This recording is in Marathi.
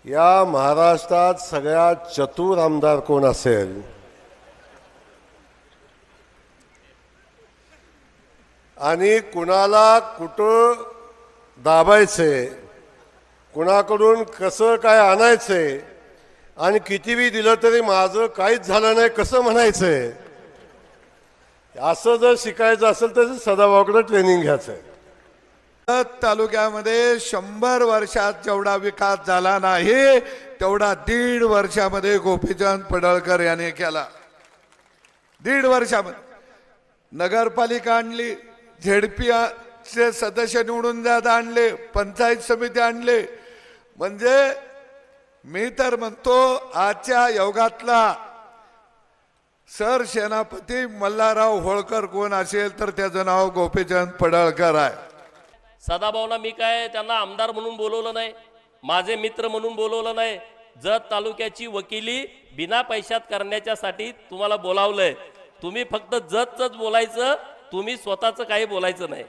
या महाराष्ट्रात सगळ्यात चतुर आमदार कोण असेल? आणि कुणाला कुठं दाबायचे, कुणाकडून कसं काय आणायचंय आणि कितीही दिलं तरी माझं काहीच झालं नाही कसं म्हणायचंय, असं जर शिकायचं असेल तर सदाभाऊकडे ट्रेनिंग घ्यायचंय. तालुक्यामध्ये 100 वर्षात जेवढा विकास झाला नाही तेवढा 1.5 वर्षामध्ये गोपीचंद पडळकर यांनी केला. 1.5 वर्षामध्ये नगरपालिका आणली, झेडपी चे सदस्य निवडून जात आणले, पंचायत समिती आणले. म्हणजे मी तर म्हणतो आजच्या युगातला सरसेनापती मल्हारराव होळकर कोण असेल तर त्याचं नाव गोपीचंद पडळकर आहे. सदाभाऊला मी काय त्यांना आमदार म्हणून बोलवलं नाही, माझे मित्र म्हणून बोलवलं नाही. जत तालुक्याची वकिली बिना पैशात करण्याच्यासाठी तुम्हाला बोलावलंय. तुम्ही फक्त जतच बोलायचं, तुम्ही स्वतःचं काही बोलायचं नाही.